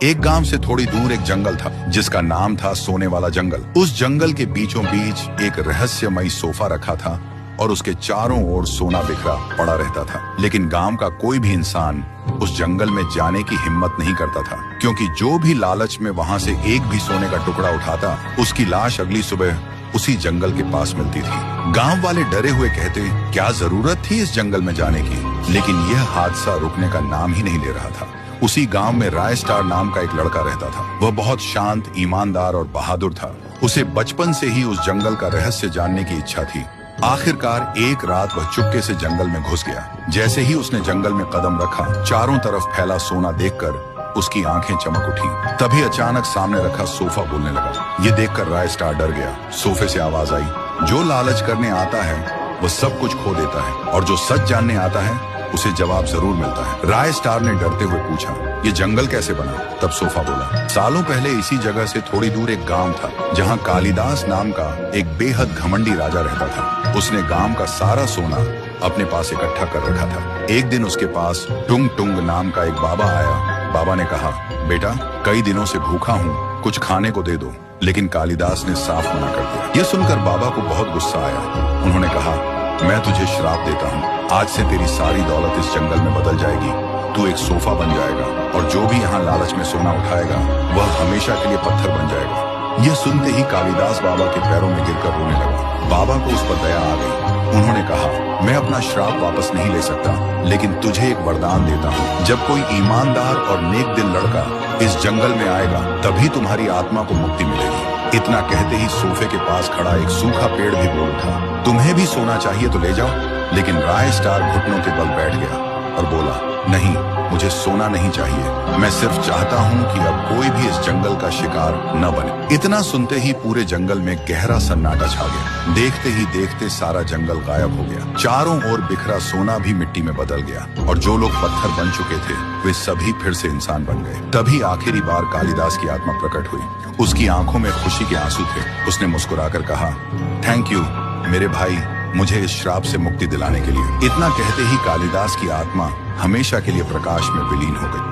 एक गांव से थोड़ी दूर एक जंगल था जिसका नाम था सोने वाला जंगल। उस जंगल के बीचों बीच एक रहस्यमयी सोफा रखा था और उसके चारों ओर सोना बिखरा पड़ा रहता था। लेकिन गांव का कोई भी इंसान उस जंगल में जाने की हिम्मत नहीं करता था, क्योंकि जो भी लालच में वहां से एक भी सोने का टुकड़ा उठाता, उसकी लाश अगली सुबह उसी जंगल के पास मिलती थी। गांव वाले डरे हुए कहते, क्या जरूरत थी इस जंगल में जाने की। लेकिन यह हादसा रुकने का नाम ही नहीं ले रहा था। उसी गांव में राय स्टार नाम का एक लड़का रहता था। वह बहुत शांत, ईमानदार और बहादुर था। उसे बचपन से ही उस जंगल का रहस्य जानने की इच्छा थी। आखिरकार एक रात वह चुपके से जंगल में घुस गया। जैसे ही उसने जंगल में कदम रखा, चारों तरफ फैला सोना देखकर उसकी आंखें चमक उठी। तभी अचानक सामने रखा सोफा बोलने लगा। ये देखकर राय स्टार डर गया। सोफे से आवाज आई, जो लालच करने आता है वह सब कुछ खो देता है, और जो सच जानने आता है उसे जवाब जरूर मिलता है। राय स्टार ने डरते हुए पूछा, ये जंगल कैसे बना? तब सोफा बोला, सालों पहले इसी जगह से थोड़ी दूर एक गांव था, जहां कालिदास नाम का एक बेहद घमंडी राजा रहता था। उसने गांव का सारा सोना अपने पास इकट्ठा कर रखा था। एक दिन उसके पास टुंग टुंग नाम का एक बाबा आया। बाबा ने कहा, बेटा, कई दिनों से भूखा हूँ, कुछ खाने को दे दो। लेकिन कालिदास ने साफ मना कर दिया। यह सुनकर बाबा को बहुत गुस्सा आया। उन्होंने कहा, मैं तुझे श्राप देता हूँ, आज से तेरी सारी दौलत इस जंगल में बदल जाएगी। तू एक सोफा बन जाएगा, और जो भी यहाँ लालच में सोना उठाएगा वह हमेशा के लिए पत्थर बन जाएगा। यह सुनते ही कालिदास बाबा के पैरों में गिरकर रोने लगा। बाबा को उस पर दया आ गई। उन्होंने कहा, मैं अपना श्राप वापस नहीं ले सकता, लेकिन तुझे एक वरदान देता हूँ। जब कोई ईमानदार और नेक दिल लड़का इस जंगल में आएगा, तभी तुम्हारी आत्मा को मुक्ति मिलेगी। इतना कहते ही सोफे के पास खड़ा एक सूखा पेड़ भी बोल उठा, तुम्हें भी सोना चाहिए तो ले जाओ। लेकिन राय स्टार घुटनों के बल बैठ गया और बोला, नहीं, मुझे सोना नहीं चाहिए। मैं सिर्फ चाहता हूँ कि अब कोई भी इस जंगल का शिकार न बने। इतना सुनते ही पूरे जंगल में गहरा सन्नाटा छा गया। देखते ही देखते सारा जंगल गायब हो गया। चारों ओर बिखरा सोना भी मिट्टी में बदल गया, और जो लोग पत्थर बन चुके थे वे सभी फिर से इंसान बन गए। तभी आखिरी बार कालिदास की आत्मा प्रकट हुई। उसकी आंखों में खुशी के आंसू थे। उसने मुस्कुराकर कहा, थैंक यू मेरे भाई, मुझे इस श्राप से मुक्ति दिलाने के लिए। इतना कहते ही कालिदास की आत्मा हमेशा के लिए प्रकाश में विलीन हो गई।